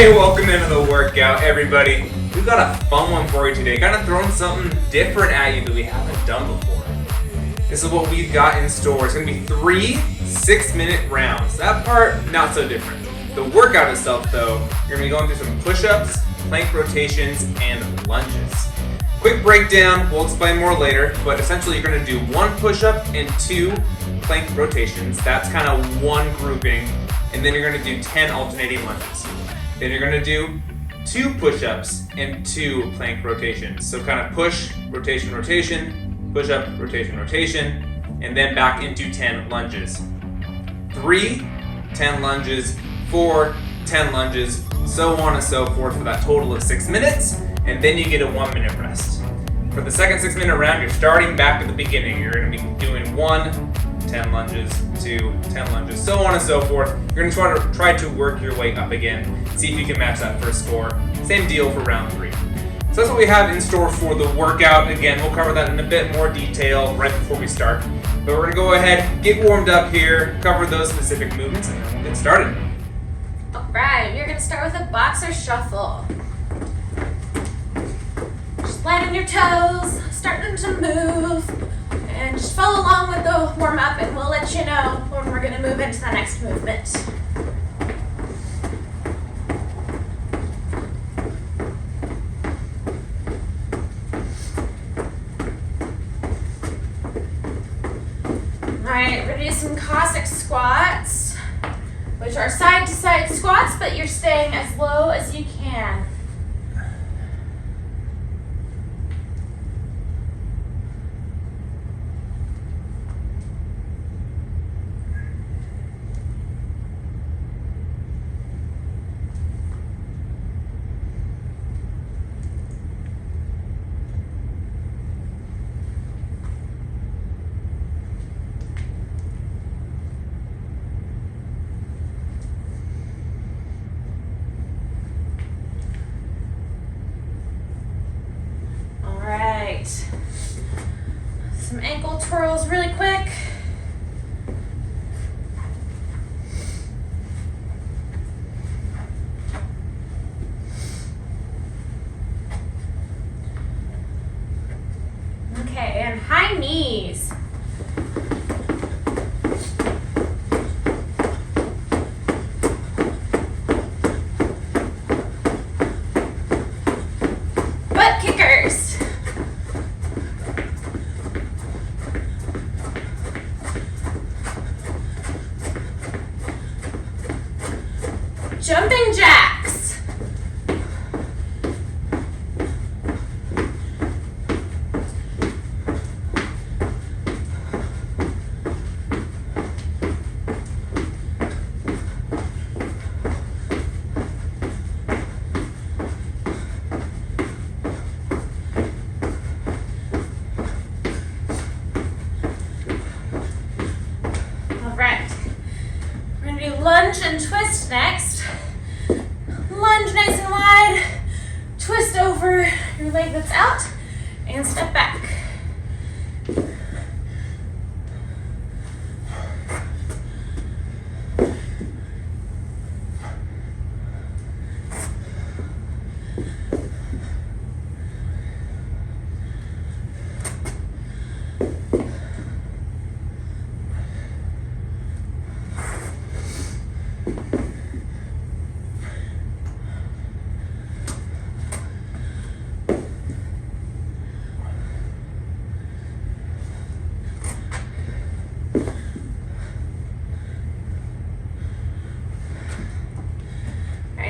Hey, welcome into the workout, everybody. We've got a fun one for you today. Kind of throwing something different at you that we haven't done before. This is what we've got in store. It's going to be 3 6-minute rounds. That part, not so different. The workout itself, though, you're going to be going through some push-ups, plank rotations, and lunges. Quick breakdown, we'll explain more later, but essentially you're going to do 1 push-up and 2 plank rotations. That's kind of one grouping. And then you're going to do 10 alternating lunges. Then you're going to do 2 push-ups and 2 plank rotations. So kind of push, rotation, rotation, push-up, rotation, rotation, and then back into 10 lunges. 3, 10 lunges, 4, 10 lunges, so on and so forth for that total of 6 minutes, and then you get a 1-minute rest. For the second 6-minute round, you're starting back at the beginning. You're going to be doing 1, 10 lunges, 2, 10 lunges, so on and so forth. You're going to try to work your way up again, see if you can match that first score. Same deal for round 3. So that's what we have in store for the workout. Again, we'll cover that in a bit more detail right before we start. But we're going to go ahead, get warmed up here, cover those specific movements, and then we'll get started. Alright, you're going to start with a boxer shuffle. Just land on your toes, starting to move. And just follow along with the warm-up and we'll let you know when we're going to move into the next movement. Alright, we're going to do some Cossack squats, which are side-to-side squats, but you're staying as low as you can. Some ankle twirls really quick. Okay, and high knees. Butt kickers. Jumping jacks. All right. We're going to do lunge and twist next. Lunge nice and wide, twist over your leg that's out, and step back.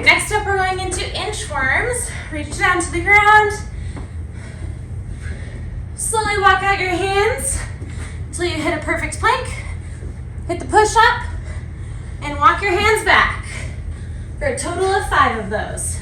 Next up, we're going into inchworms. Reach down to the ground. Slowly walk out your hands until you hit a perfect plank. Hit the push-up and walk your hands back for a total of 5 of those.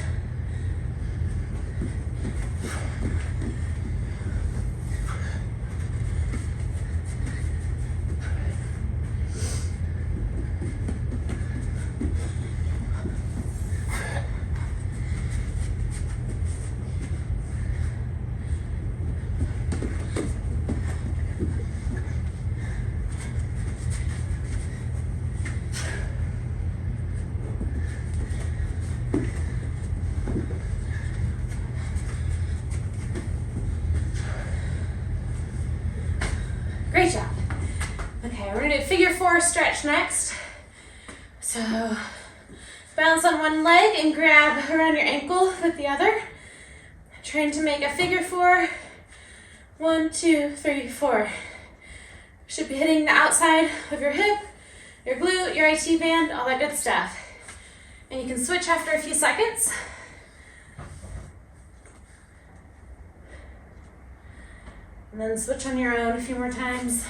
stretch next. So bounce on one leg and grab around your ankle with the other. Trying to make a figure 4. 1, 2, 3, 4. Should be hitting the outside of your hip, your glute, your IT band, all that good stuff. And you can switch after a few seconds. And then switch on your own a few more times.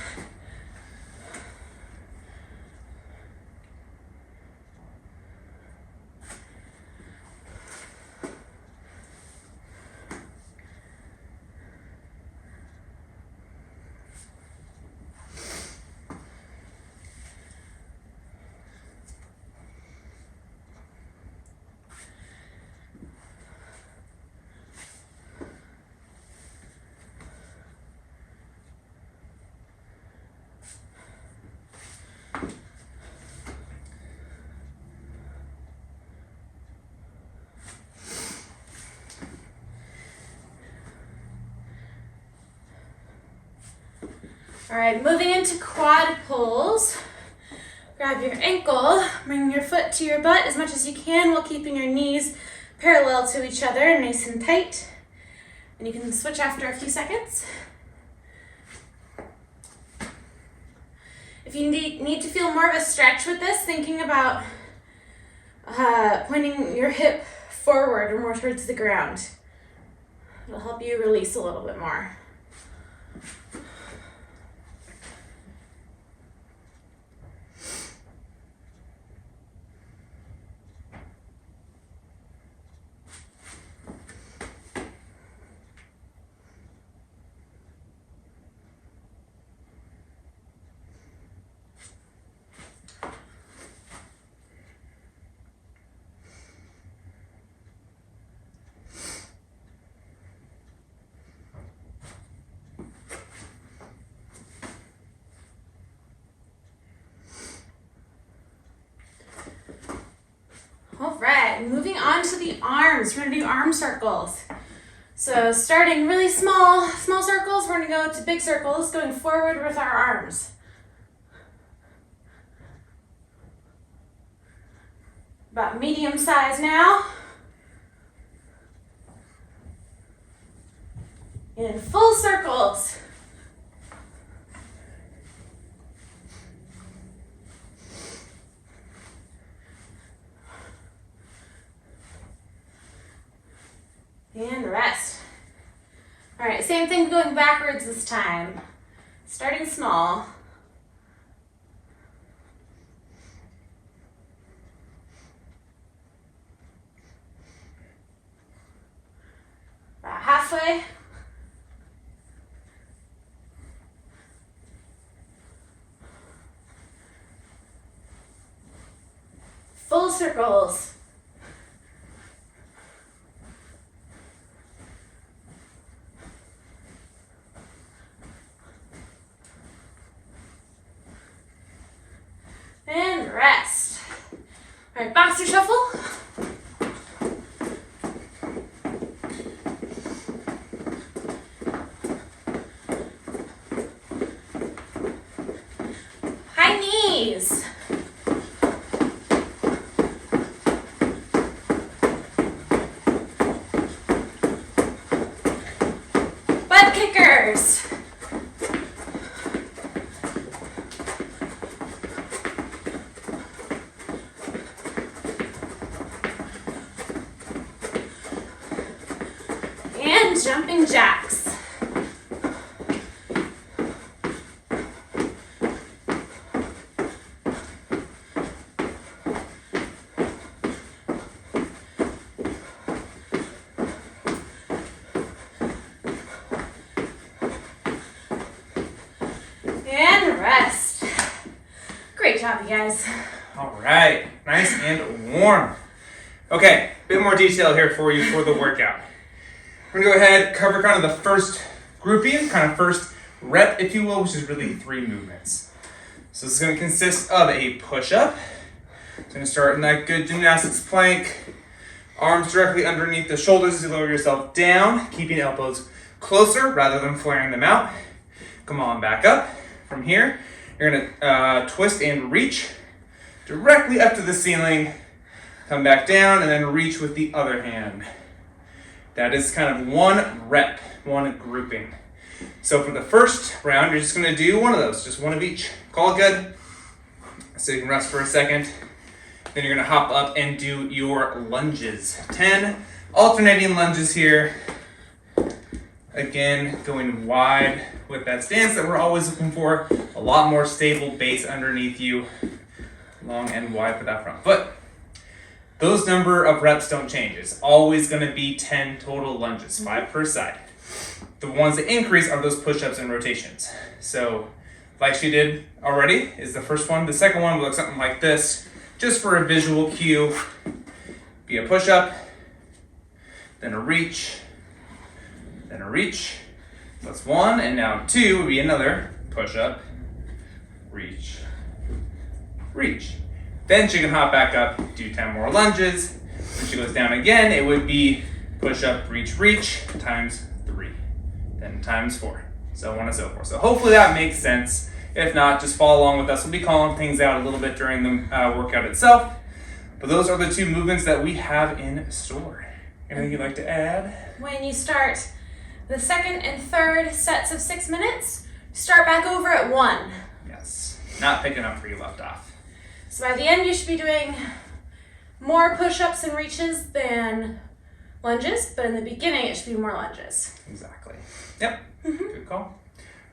All right, moving into quad pulls. Grab your ankle, bring your foot to your butt as much as you can while keeping your knees parallel to each other, nice and tight. And you can switch after a few seconds. If you need to feel more of a stretch with this, thinking about pointing your hip forward or more towards the ground. It'll help you release a little bit more. All right, moving on to the arms. We're gonna do arm circles. So starting really small circles, we're gonna go to big circles, going forward with our arms. About medium size now. In full circles. And rest. All right, same thing going backwards this time. Starting small. About halfway. Full circles. And rest. All right, boxer shuffle. High knees. Butt kickers. Jumping jacks. And rest. Great job, you guys. All right, nice and warm. Okay, a bit more detail here for you for the workout. We're gonna go ahead, cover kind of the first grouping, kind of first rep, if you will, which is really 3 movements. So this is gonna consist of a push-up. So gonna start in that good gymnastics plank. Arms directly underneath the shoulders as you lower yourself down, keeping elbows closer rather than flaring them out. Come on back up from here. You're gonna twist and reach directly up to the ceiling, come back down, and then reach with the other hand. That is kind of one rep, one grouping. So for the first round, you're just gonna do one of those, just one of each. Call it good. So you can rest for a second. Then you're gonna hop up and do your lunges. 10 alternating lunges here. Again, going wide with that stance that we're always looking for. A lot more stable base underneath you. Long and wide for that front foot. Those number of reps don't change. It's always gonna be 10 total lunges, 5 per side. The ones that increase are those push-ups and rotations. So, like she did already, is the first one. The second one will look something like this, just for a visual cue. Be a push-up, then a reach, then a reach. So that's one, and now 2 would be another push-up, reach, reach. Then she can hop back up, do 10 more lunges. When she goes down again, it would be push-up, reach, reach, times 3, then times 4, so on and so forth. So hopefully that makes sense. If not, just follow along with us. We'll be calling things out a little bit during the workout itself. But those are the 2 movements that we have in store. Anything you'd like to add? When you start the second and third sets of 6 minutes, start back over at 1. Yes, not picking up where you left off. So by the end, you should be doing more push-ups and reaches than lunges, but in the beginning, it should be more lunges. Exactly. Yep, Good call.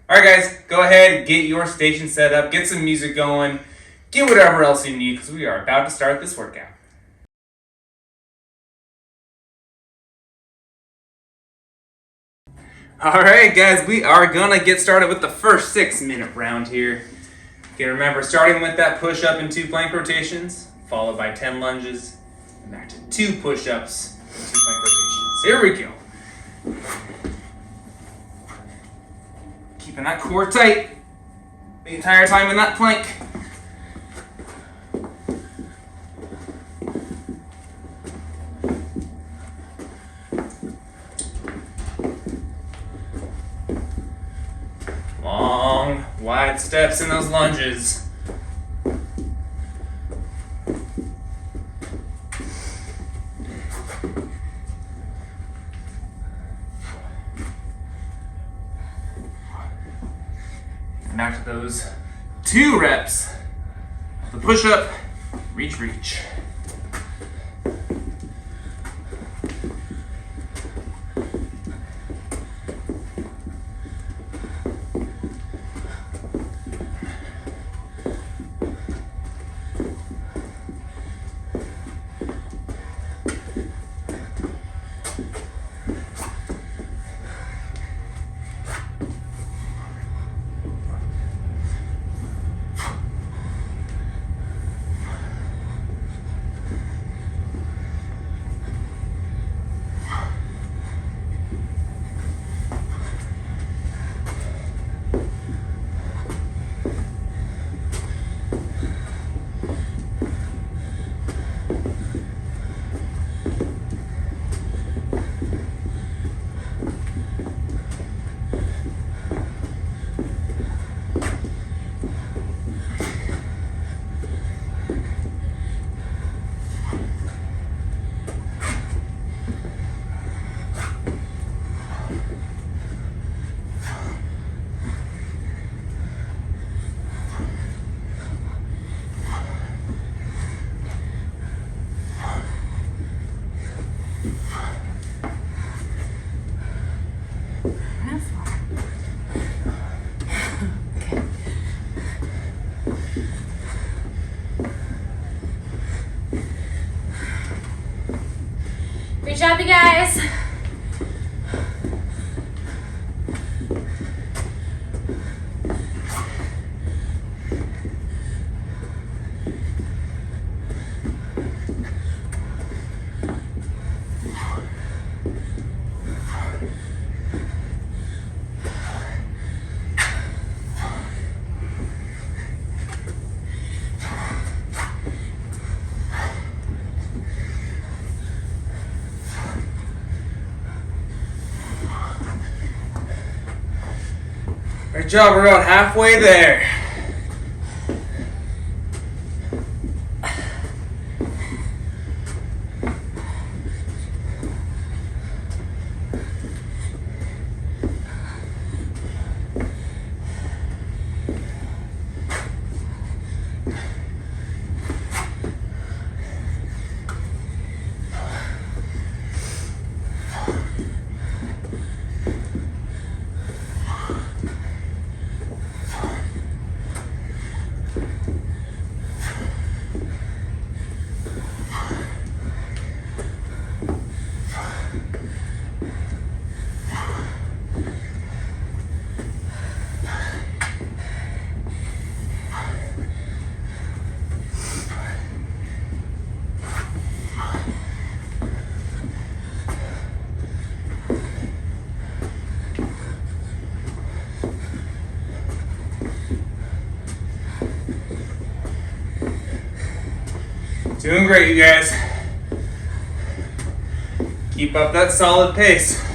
All right, guys, go ahead, get your station set up, get some music going, get whatever else you need, because we are about to start this workout. All right, guys, we are gonna get started with the first 6-minute round here. Okay, remember, starting with that push-up and 2 plank rotations, followed by 10 lunges, and back to 2 push-ups and 2 plank rotations. Here we go. Keeping that core tight the entire time in that plank. Long, wide steps in those lunges. Back to those 2 reps. The push-up, reach, reach. Great job, you guys. Great job, we're about halfway there. Doing great, you guys. Keep up that solid pace.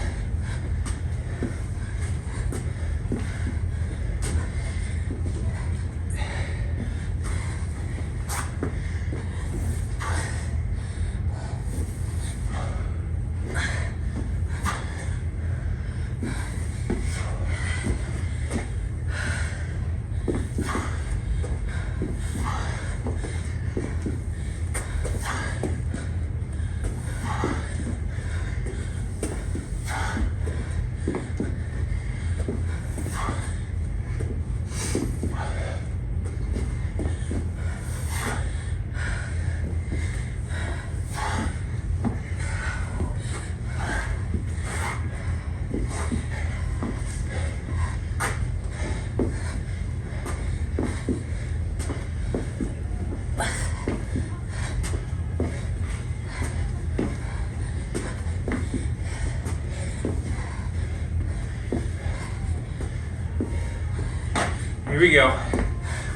Here we go.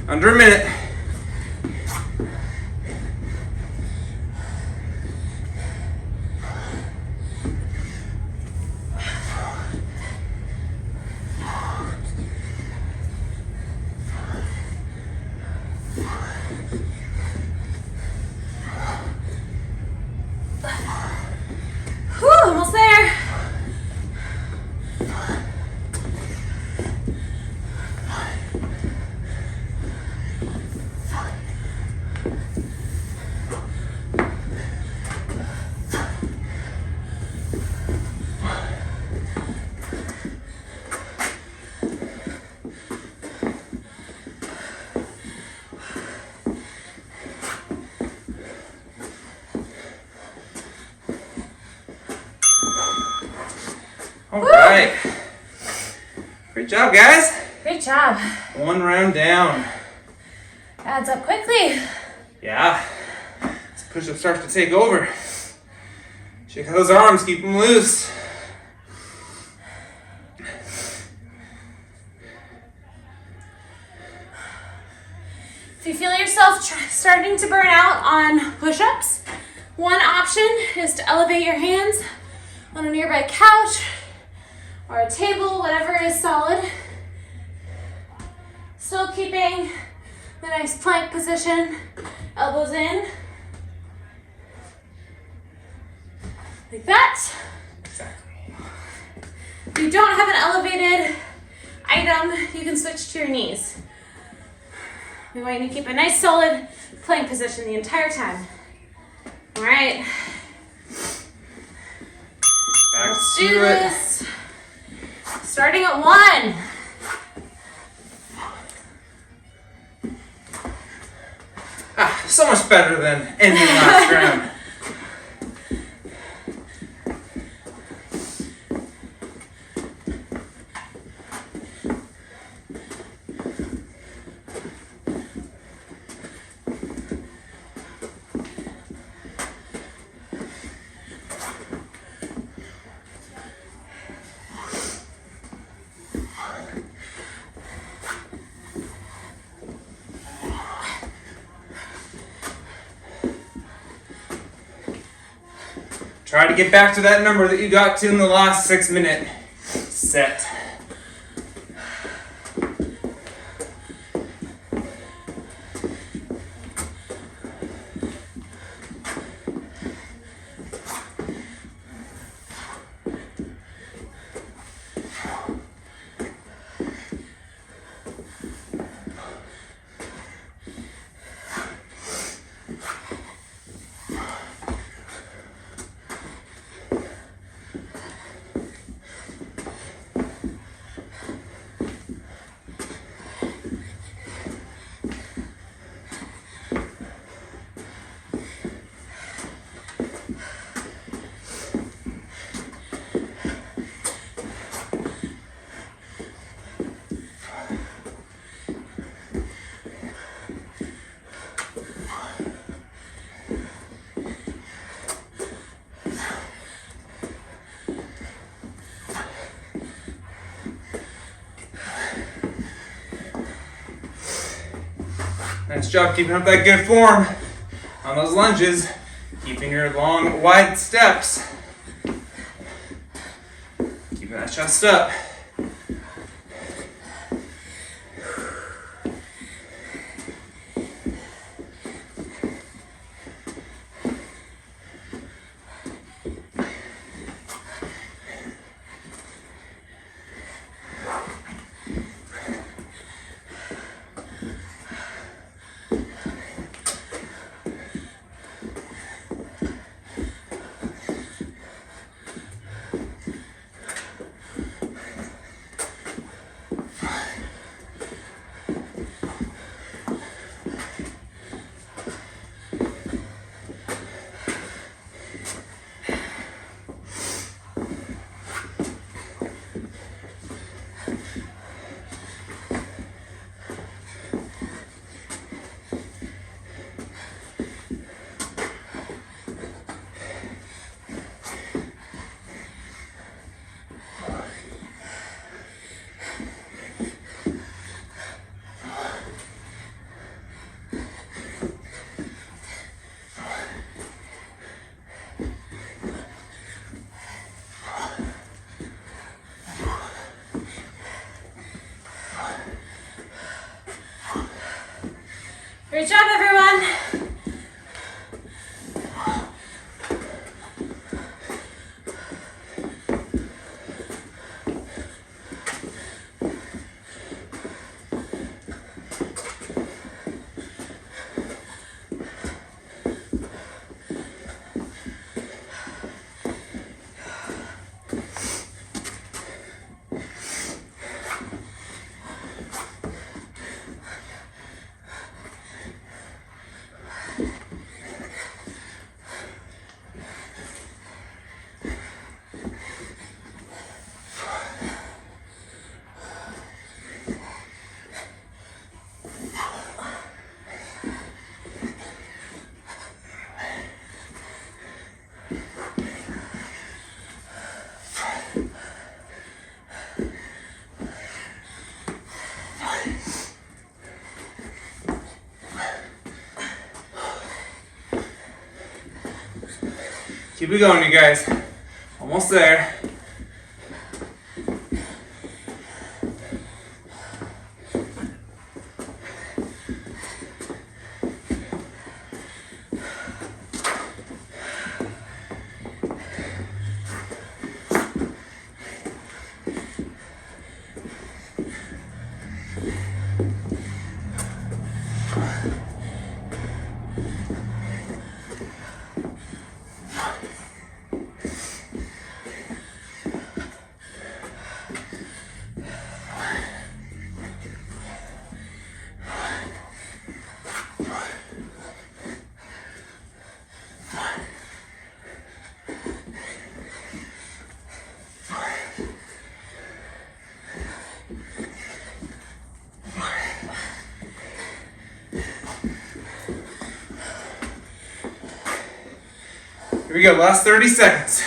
Under a minute. Whew, almost there. All right. Great job, guys. Great job. One round down. Adds up quickly. Yeah. This push-up starts to take over. Shake out those arms, keep them loose. If you feel yourself starting to burn out on push-ups, one option is to elevate your hands on a nearby couch or a table, whatever is solid. Still keeping the nice plank position, elbows in. Like that. Exactly. If you don't have an elevated item, you can switch to your knees. We want you to keep a nice solid plank position the entire time. All right. Let's do this. Starting at 1. So much better than ending last round. Try to get back to that number that you got to in the last 6-minute set. Nice job keeping up that good form on those lunges, keeping your long, wide steps. Keeping that chest up. Great job, everyone. Keep it going, you guys. Almost there. Here we go, last 30 seconds.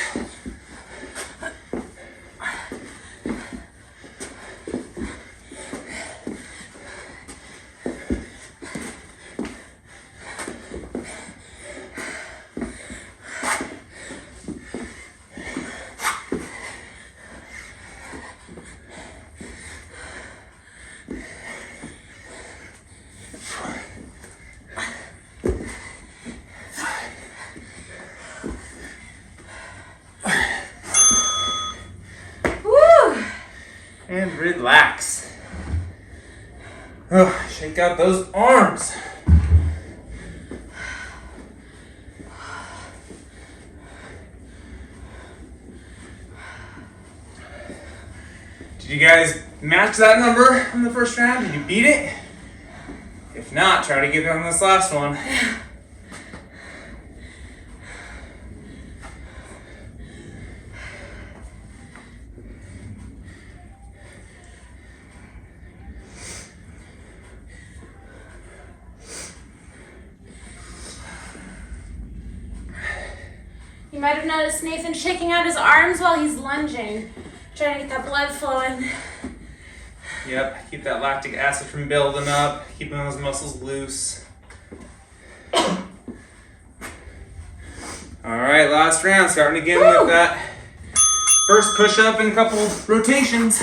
And relax. Oh, shake out those arms. Did you guys match that number in the first round? Did you beat it? If not, try to get it on this last one. You might have noticed Nathan shaking out his arms while he's lunging, trying to get that blood flowing. Yep, keep that lactic acid from building up, keeping those muscles loose. All right, last round. Starting again with that first push-up and a couple rotations.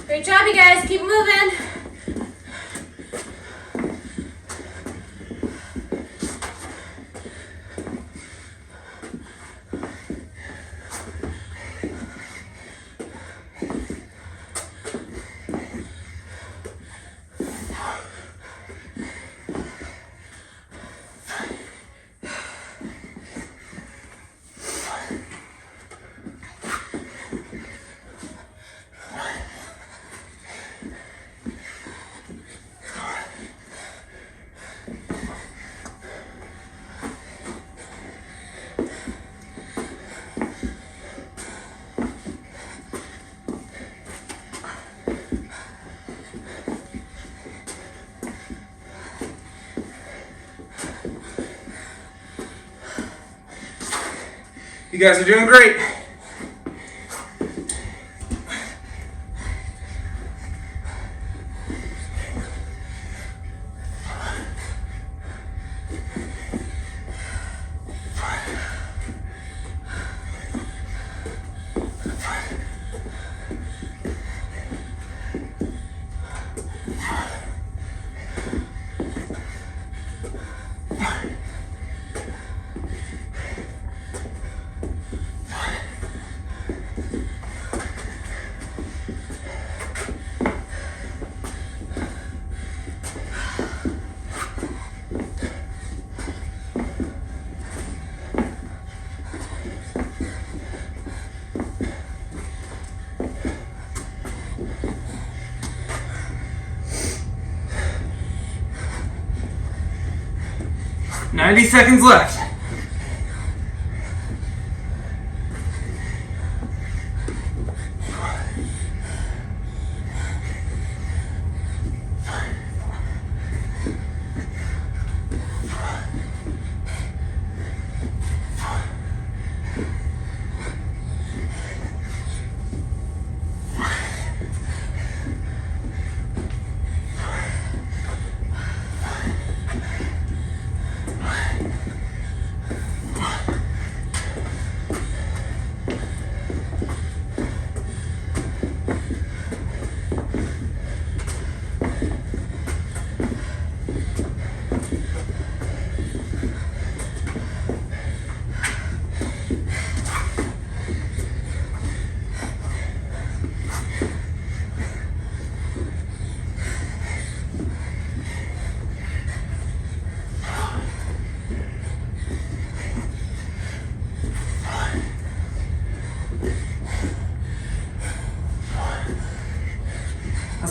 Great job, you guys. Keep moving. You guys are doing great. "90 seconds left."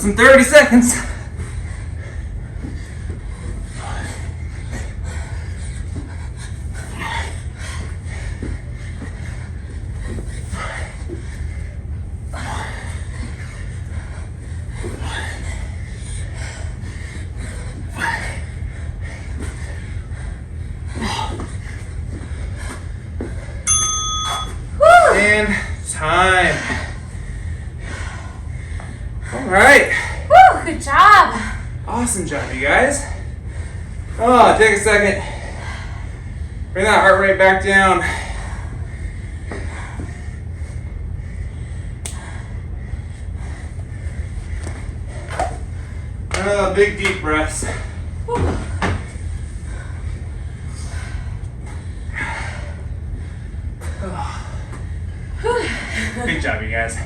than 30 seconds. And time. All right. Woo, good job. Awesome job, you guys. Oh, take a second. Bring that heart rate back down. Oh, big deep breaths. Woo. Good job, you guys.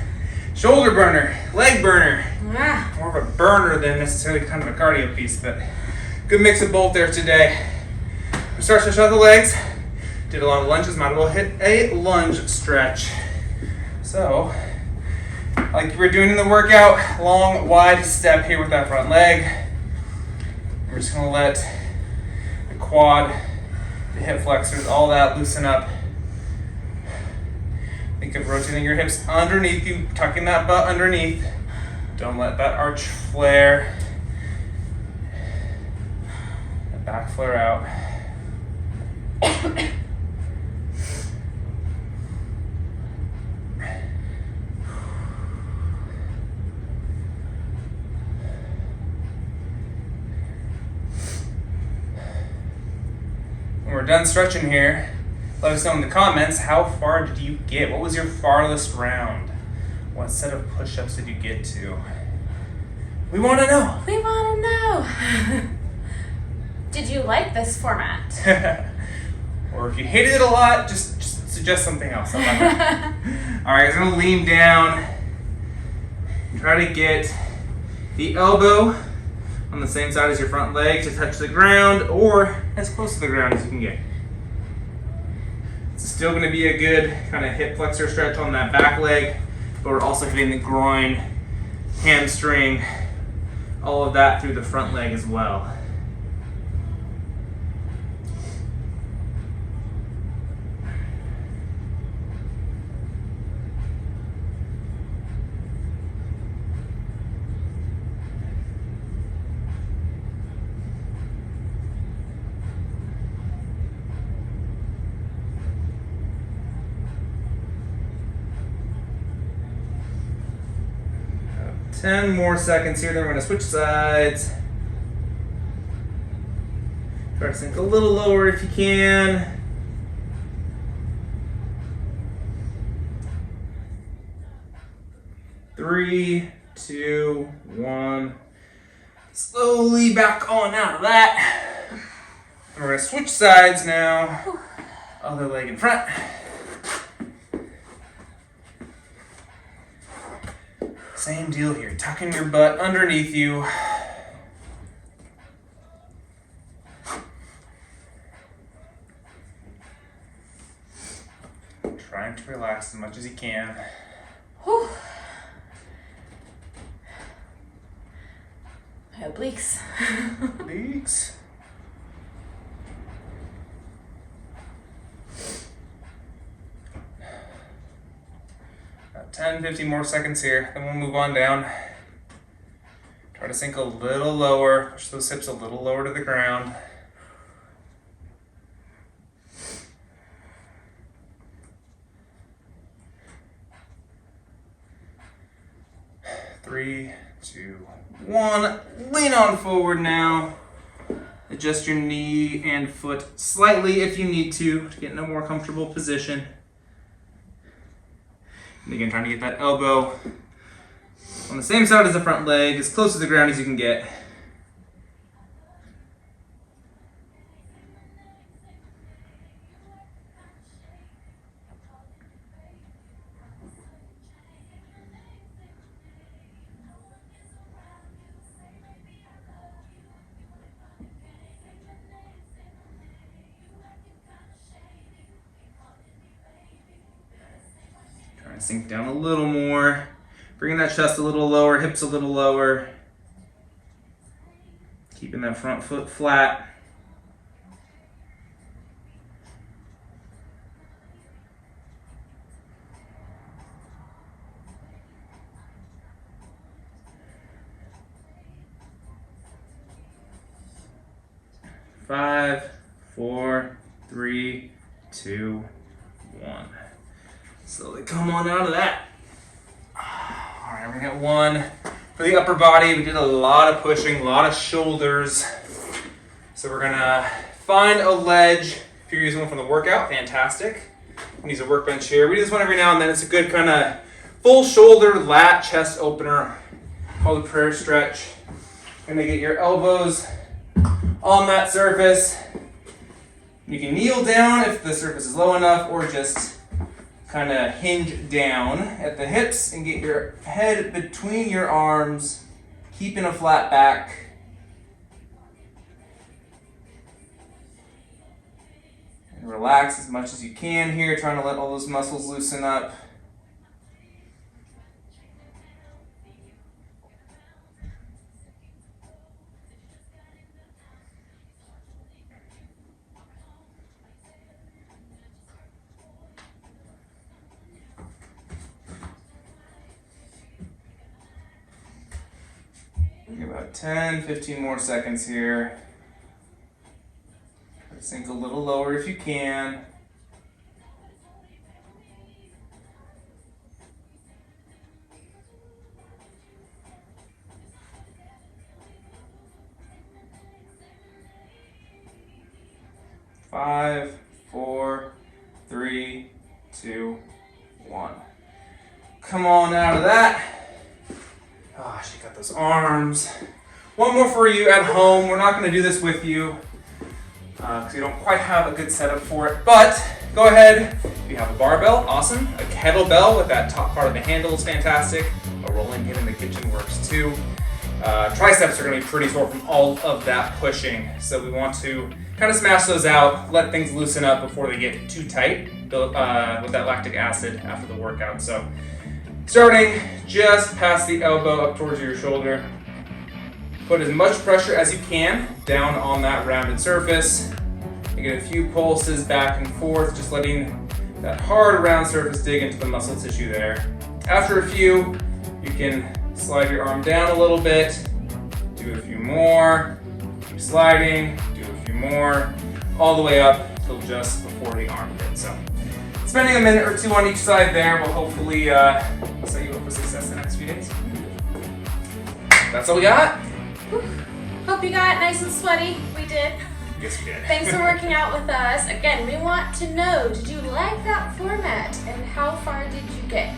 Shoulder burner, leg burner. Yeah. More of a burner than necessarily kind of a cardio piece, but good mix of both there today. We start to stretch out the legs. Did a lot of lunges, might as well hit a lunge stretch. So, like we were doing in the workout, long, wide step here with that front leg. We're just gonna let the quad, the hip flexors, all that loosen up. Think of rotating your hips underneath you, tucking that butt underneath. Don't let that arch flare. The back flare out. When we're done stretching here, let us know in the comments, how far did you get? What was your farthest round? What set of push-ups did you get to? We want to know. We want to know. Did you like this format? Or if you hated it a lot, just suggest something else. All right, guys, I'm going to lean down. Try to get the elbow on the same side as your front leg to touch the ground, or as close to the ground as you can get. It's still going to be a good kind of hip flexor stretch on that back leg, but we're also hitting the groin, hamstring, all of that through the front leg as well. About 10 more seconds here, then we're going to switch sides. Try to sink a little lower if you can. Three, two, one. Slowly back on out of that. And we're going to switch sides now. Other leg in front. Same deal here, tucking your butt underneath you. Trying to relax as much as you can. Whew. My obliques. Obliques. About 10, 15 more seconds here, then we'll move on down. Try to sink a little lower, push those hips a little lower to the ground. Three, two, one. Lean on forward now. Adjust your knee and foot slightly if you need to get in a more comfortable position. And again, trying to get that elbow on the same side as the front leg, as close to the ground as you can get. Trying to sink down a little more. Bringing that chest a little lower, hips a little lower. Keeping that front foot flat. Five, 4, 3, 2, 1. Slowly come on out of that. All right, we're gonna get one for the upper body. We did a lot of pushing, a lot of shoulders. So we're gonna find a ledge. If you're using one from the workout, fantastic. You can use a workbench here. We do this one every now and then. It's a good kind of full shoulder, lat, chest opener, called a prayer stretch. Gonna get your elbows on that surface. You can kneel down if the surface is low enough, or just kind of hinge down at the hips and get your head between your arms, keeping a flat back. And relax as much as you can here, trying to let all those muscles loosen up. About 10, 15 more seconds here. Sink a little lower if you can. Five, 4, 3, 2, 1. Come on out of that. Oh, she got those arms. One more for you at home. We're not going to do this with you because you don't quite have a good setup for it. But go ahead. If you have a barbell, awesome. A kettlebell with that top part of the handle is fantastic. A rolling pin in the kitchen works too. Triceps are going to be pretty sore from all of that pushing. So we want to kind of smash those out, let things loosen up before they get too tight with that lactic acid after the workout. So starting just past the elbow up towards your shoulder. Put as much pressure as you can down on that rounded surface. You get a few pulses back and forth, just letting that hard round surface dig into the muscle tissue there. After a few, you can slide your arm down a little bit, do a few more, keep sliding, do a few more, all the way up till just before the armpit. So spending a minute or two on each side there will hopefully set you up for success the next few days. That's all we got. Whew. Hope you got nice and sweaty. We did. Yes, we did. Thanks for working out with us. Again, we want to know, did you like that format and how far did you get?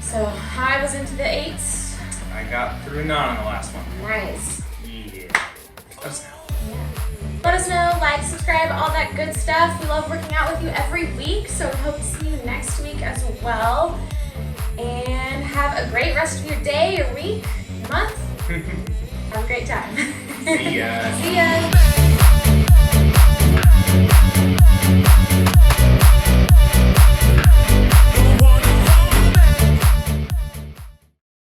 So I was into the 8s. I got through 9 on the last one. Nice. Yeah. Let us know. Let us know, like, subscribe, all that good stuff. We love working out with you every week, so we hope to see you next week as well. And have a great rest of your day, your week, your month. Have a great time. See ya. See ya.